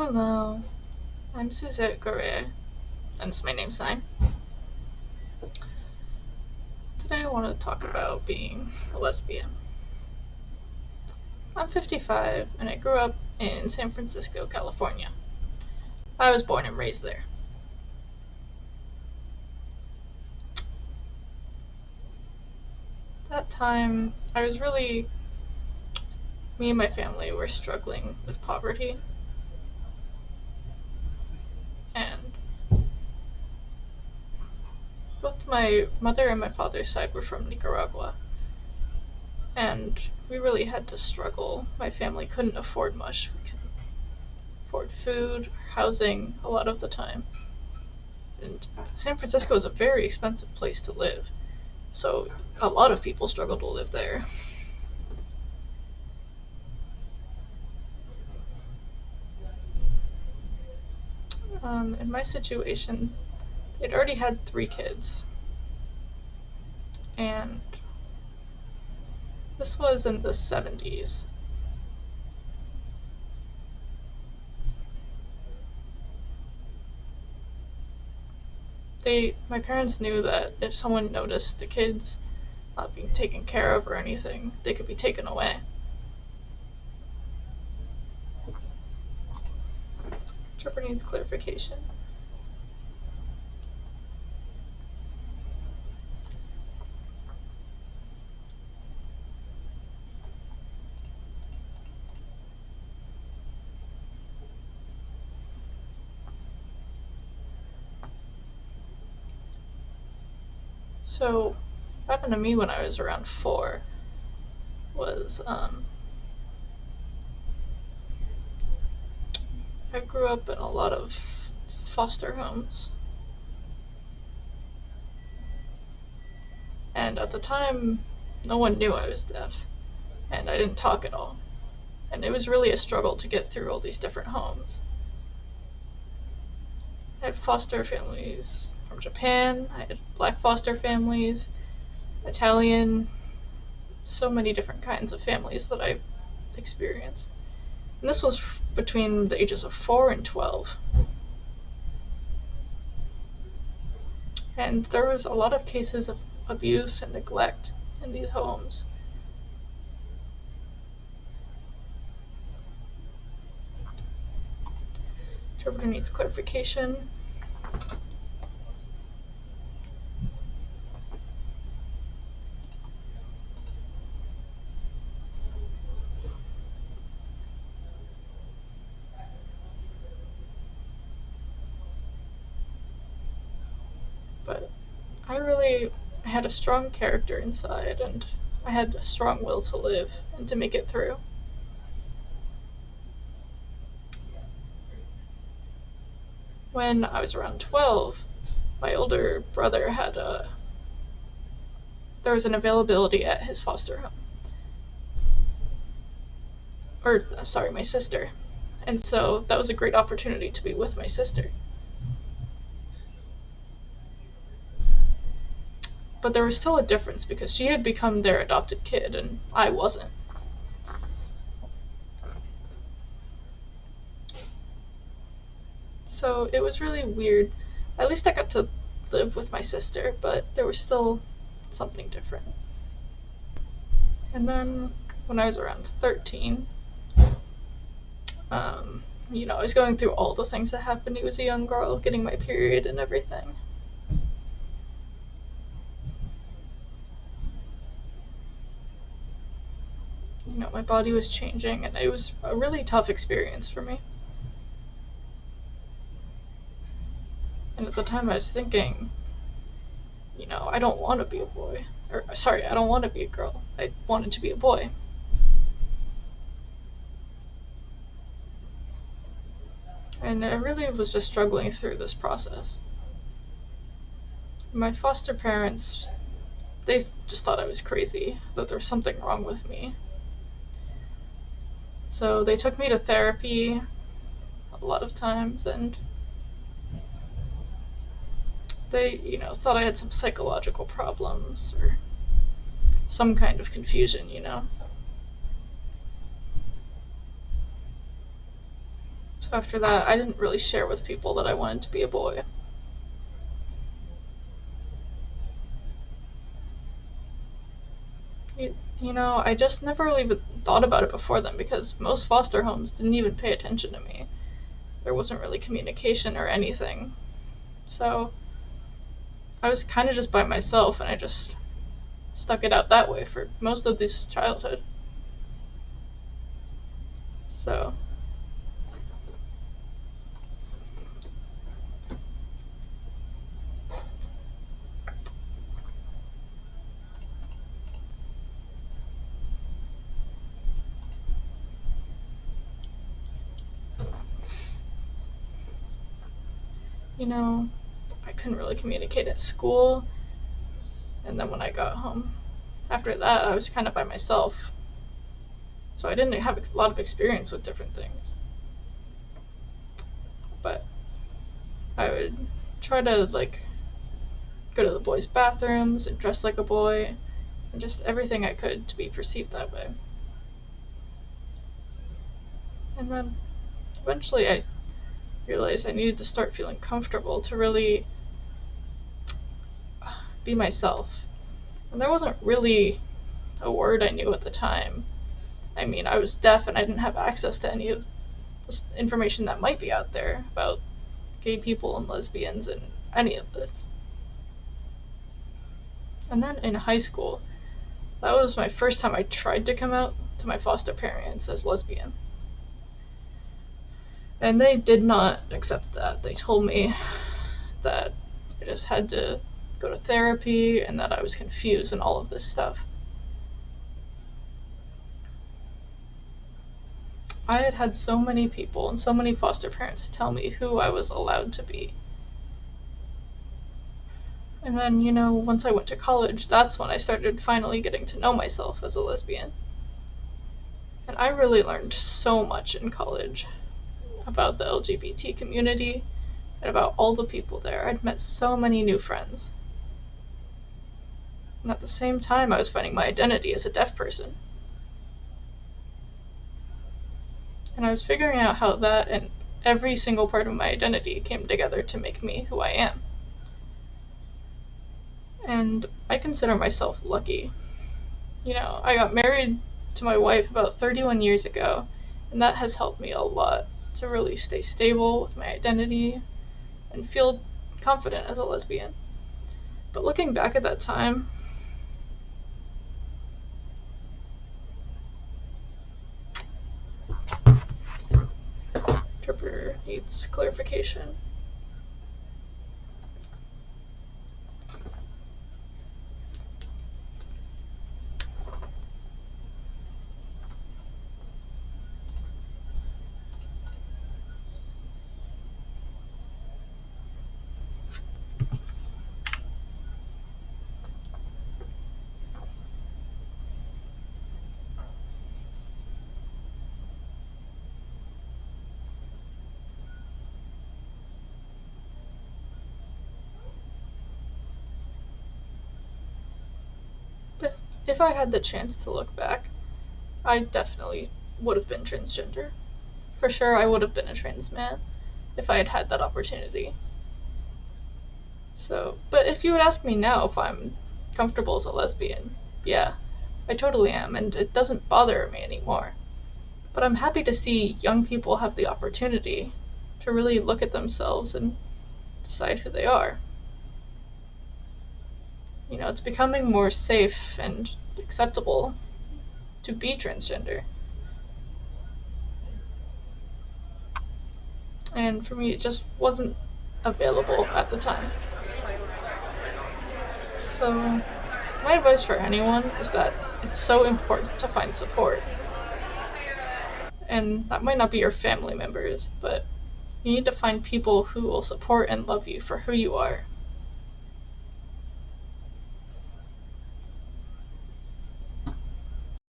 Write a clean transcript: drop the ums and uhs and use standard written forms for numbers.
Hello, I'm Suzette Garay, and it's my name sign. Today I want to talk about being a lesbian. I'm 55 and I grew up in San Francisco, California. I was born and raised there. That time, me and my family were struggling with poverty, and both my mother and my father's side were from Nicaragua, and we really had to struggle. My family couldn't afford much. We couldn't afford food, housing a lot of the time. And San Francisco is a very expensive place to live, so a lot of people struggle to live there. In my situation, they'd already had 3 kids, and this was in the 70s. My parents knew that if someone noticed the kids not being taken care of or anything, they could be taken away. Trevor needs clarification. So, what happened to me when I was around 4 was, I grew up in a lot of foster homes. And at the time, no one knew I was deaf, and I didn't talk at all. And it was really a struggle to get through all these different homes. I had foster families from Japan, I had black foster families, Italian, so many different kinds of families that I've experienced. And this was between the ages of 4 and 12. And there was a lot of cases of abuse and neglect in these homes. Interpreter needs clarification. But I had a strong character inside, and I had a strong will to live and to make it through. When I was around 12, my older brother there was an availability at his foster home. Sorry, my sister. And so that was a great opportunity to be with my sister. But there was still a difference because she had become their adopted kid and I wasn't. So it was really weird. At least I got to live with my sister, but there was still something different. And then when I was around 13, I was going through all the things that happened. I was a young girl, getting my period and everything. My body was changing, and it was a really tough experience for me. And at the time I was thinking, I don't want to be a boy. I don't want to be a girl. I wanted to be a boy. And I really was just struggling through this process. My foster parents, they just thought I was crazy, that there was something wrong with me. So they took me to therapy a lot of times, and they, thought I had some psychological problems or some kind of confusion. So So after that, I didn't really share with people that I wanted to be a boy. I just never really even thought about it before then because most foster homes didn't even pay attention to me. There wasn't really communication or anything. So I was kind of just by myself, and I just stuck it out that way for most of this childhood. So I couldn't really communicate at school, and then when I got home, after that, I was kind of by myself. So I didn't have a lot of experience with different things. But I would try to, go to the boys' bathrooms and dress like a boy, and just everything I could to be perceived that way. And then eventually I realized I needed to start feeling comfortable to really be myself. And there wasn't really a word I knew at the time. I mean, I was deaf and I didn't have access to any of the information that might be out there about gay people and lesbians and any of this. And then in high school, that was my first time I tried to come out to my foster parents as lesbian. And they did not accept that. They told me that I just had to go to therapy and that I was confused and all of this stuff. I had had so many people and so many foster parents tell me who I was allowed to be. And then, once I went to college, that's when I started finally getting to know myself as a lesbian. And I really learned so much in college about the LGBT community and about all the people there. I'd met so many new friends. And at the same time, I was finding my identity as a deaf person. And I was figuring out how that and every single part of my identity came together to make me who I am. And I consider myself lucky. I got married to my wife about 31 years ago, and that has helped me a lot to really stay stable with my identity and feel confident as a lesbian. But looking back at that time, interpreter needs clarification. If I had the chance to look back, I definitely would have been transgender. For sure, I would have been a trans man if I had had that opportunity. But if you would ask me now if I'm comfortable as a lesbian, yeah, I totally am, and it doesn't bother me anymore. But I'm happy to see young people have the opportunity to really look at themselves and decide who they are. It's becoming more safe and acceptable to be transgender. And for me, it just wasn't available at the time. So, my advice for anyone is that it's so important to find support. And that might not be your family members, but you need to find people who will support and love you for who you are.